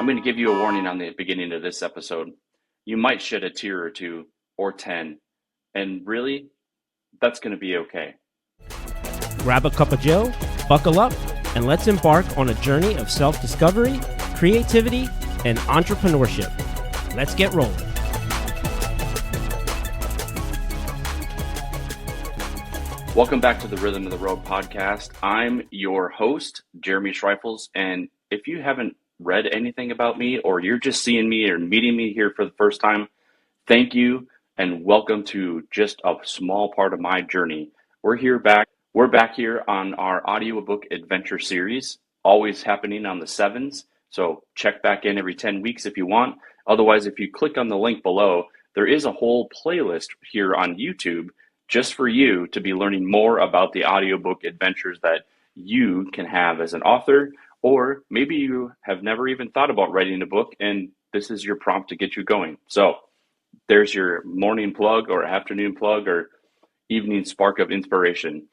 I'm going to give you a warning on the beginning of this episode. You might shed a tear or two or 10, and really, that's going to be okay. Grab a cup of joe, buckle up, and let's embark on a journey of self-discovery, creativity, and entrepreneurship. Let's get rolling. Welcome back to the Rhythm of the Road podcast. I'm your host, Jeremy Schreifels, and if you haven't read anything about me or you're just seeing me or meeting me here for the first time, thank you and welcome to just a small part of my journey. We're back here on our audiobook adventure series, always happening on the 7s. So check back in every 10 weeks if you want. Otherwise, if you click on the link below, there is a whole playlist here on YouTube just for you to be learning more about the audiobook adventures that you can have as an author, or maybe you have never even thought about writing a book and this is your prompt to get you going. So there's your morning plug or afternoon plug or evening spark of inspiration.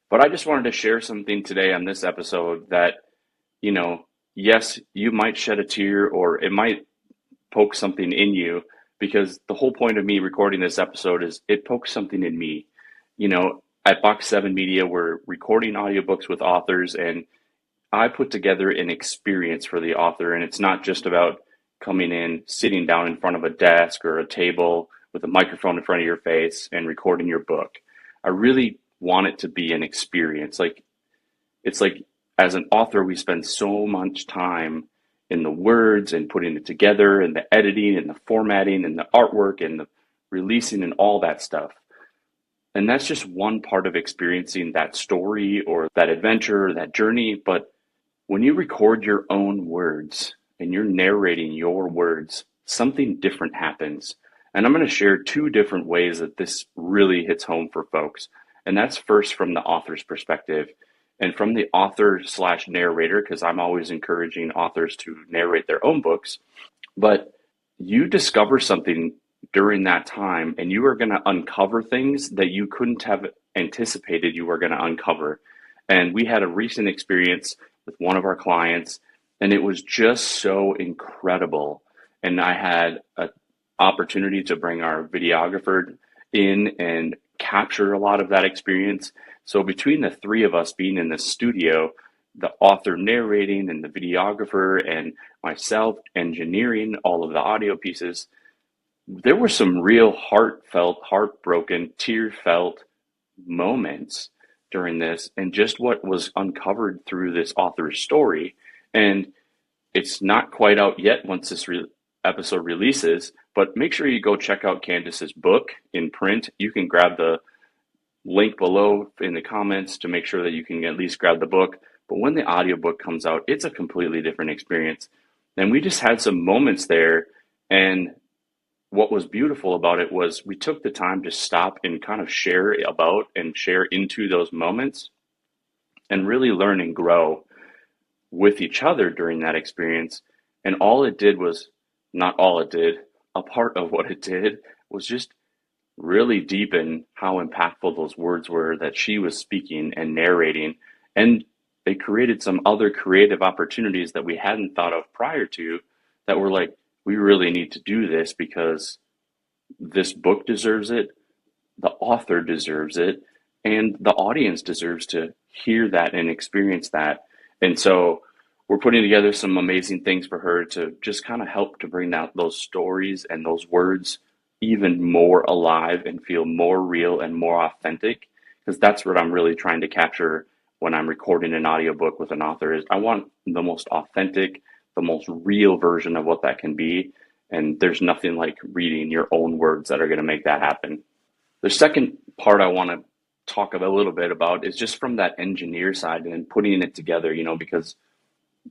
But I just wanted to share something today on this episode that, yes, you might shed a tear or it might poke something in you, because the whole point of me recording this episode is it pokes something in me. At Box 7 Media, we're recording audiobooks with authors, and I put together an experience for the author, and it's not just about coming in, sitting down in front of a desk or a table with a microphone in front of your face and recording your book. I really want it to be an experience. It's like as an author, we spend so much time in the words and putting it together and the editing and the formatting and the artwork and the releasing and all that stuff. And that's just one part of experiencing that story or that adventure or that journey. But when you record your own words and you're narrating your words, something different happens. And I'm going to share 2 different ways that this really hits home for folks. And that's first from the author's perspective and from the author/narrator, because I'm always encouraging authors to narrate their own books. But you discover something during that time, and you are going to uncover things that you couldn't have anticipated you were going to uncover. And we had a recent experience with one of our clients, and it was just so incredible. And I had an opportunity to bring our videographer in and capture a lot of that experience. So between the 3 of us being in the studio, the author narrating and the videographer and myself engineering all of the audio pieces, there were some real heartfelt, heartbroken, tear-felt moments during this, and just what was uncovered through this author's story. And it's not quite out yet once this episode releases, but make sure you go check out Candace's book in print. You can grab the link below in the comments to make sure that you can at least grab the book. But when the audiobook comes out, it's a completely different experience. And we just had some moments there, and what was beautiful about it was we took the time to stop and kind of share about and share into those moments and really learn and grow with each other during that experience. And all it did was, not all it did, a part of what it did was just really deepen how impactful those words were that she was speaking and narrating. And they created some other creative opportunities that we hadn't thought of prior to, that were like, we really need to do this because this book deserves it, the author deserves it, and the audience deserves to hear that and experience that. And so we're putting together some amazing things for her to just kind of help to bring out those stories and those words even more alive and feel more real and more authentic, because that's what I'm really trying to capture when I'm recording an audiobook with an author. Is I want the most authentic, the most real version of what that can be. And there's nothing like reading your own words that are going to make that happen. The second part I want to talk a little bit about is just from that engineer side and putting it together, because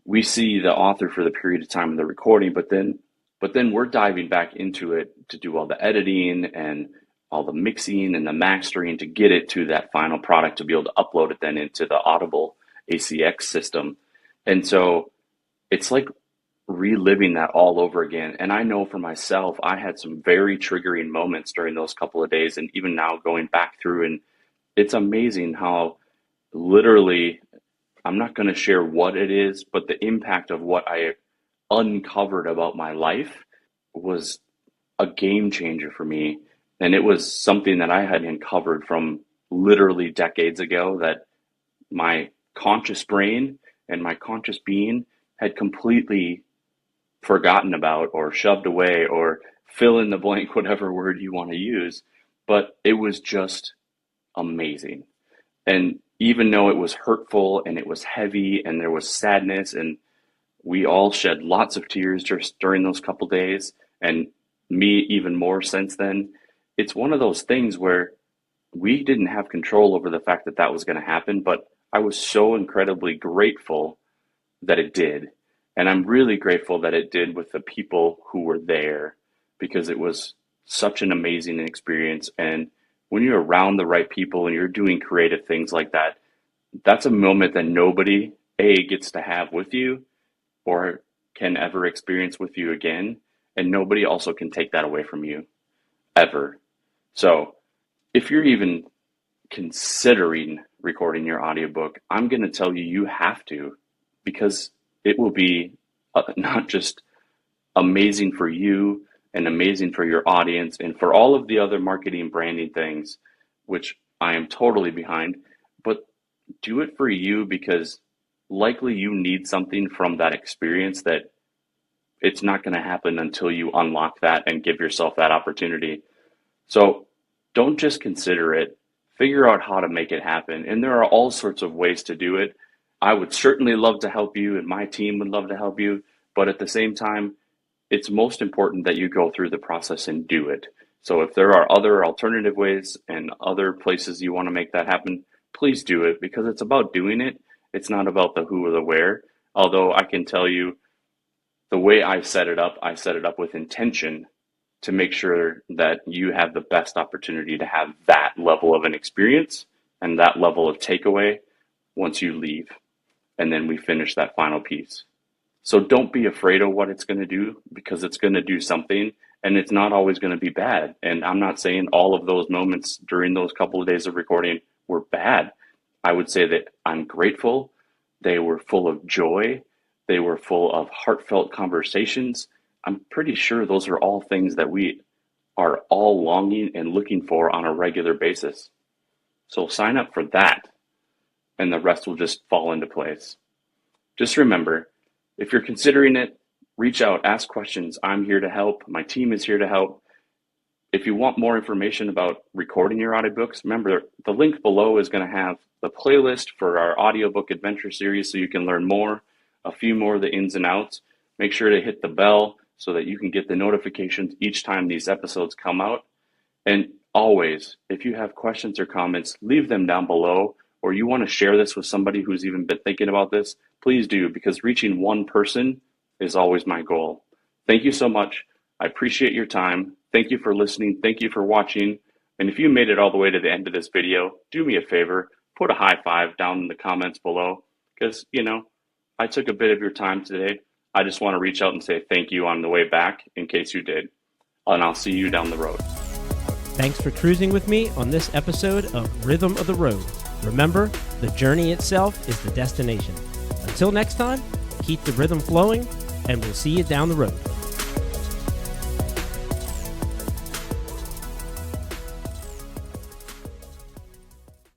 we see the author for the period of time of the recording, but then we're diving back into it to do all the editing and all the mixing and the mastering to get it to that final product to be able to upload it then into the Audible ACX system. And so it's like reliving that all over again. And I know for myself, I had some very triggering moments during those couple of days, and even now going back through, and it's amazing how literally, I'm not going to share what it is, but the impact of what I uncovered about my life was a game changer for me. And it was something that I had uncovered from literally decades ago that my conscious brain and my conscious being had completely forgotten about or shoved away, or fill in the blank, whatever word you want to use. But it was just amazing. And even though it was hurtful and it was heavy and there was sadness, and we all shed lots of tears just during those couple days, and me even more since then, it's one of those things where we didn't have control over the fact that that was going to happen, but I was so incredibly grateful that it did. And I'm really grateful that it did with the people who were there, because it was such an amazing experience. And when you're around the right people and you're doing creative things like that, that's a moment that nobody gets to have with you or can ever experience with you again. And nobody also can take that away from you ever. So if you're even considering recording your audiobook, I'm going to tell you, you have to, because it will be not just amazing for you and amazing for your audience and for all of the other marketing and branding things, which I am totally behind, but do it for you, because likely you need something from that experience that it's not going to happen until you unlock that and give yourself that opportunity. So don't just consider it, figure out how to make it happen. And there are all sorts of ways to do it. I would certainly love to help you, and my team would love to help you. But at the same time, it's most important that you go through the process and do it. So if there are other alternative ways and other places you want to make that happen, please do it, because it's about doing it. It's not about the who or the where. Although I can tell you, the way I set it up with intention to make sure that you have the best opportunity to have that level of an experience and that level of takeaway once you leave. And then we finish that final piece. So don't be afraid of what it's going to do, because it's going to do something, and it's not always going to be bad. And I'm not saying all of those moments during those couple of days of recording were bad. I would say that I'm grateful. They were full of joy. They were full of heartfelt conversations. I'm pretty sure those are all things that we are all longing and looking for on a regular basis. So sign up for that, and the rest will just fall into place. Just remember, if you're considering it, reach out, ask questions. I'm here to help. My team is here to help. If you want more information about recording your audiobooks, remember the link below is going to have the playlist for our audiobook adventure series, so you can learn more, a few more of the ins and outs. Make sure to hit the bell so that you can get the notifications each time these episodes come out. And always, if you have questions or comments, leave them down below, or you want to share this with somebody who's even been thinking about this, please do, because reaching one person is always my goal. Thank you so much. I appreciate your time. Thank you for listening. Thank you for watching. And if you made it all the way to the end of this video, do me a favor, put a high five down in the comments below, because, I took a bit of your time today. I just want to reach out and say thank you on the way back, in case you did. And I'll see you down the road. Thanks for cruising with me on this episode of Rhythm of the Road. Remember, the journey itself is the destination. Until next time, keep the rhythm flowing, and we'll see you down the road.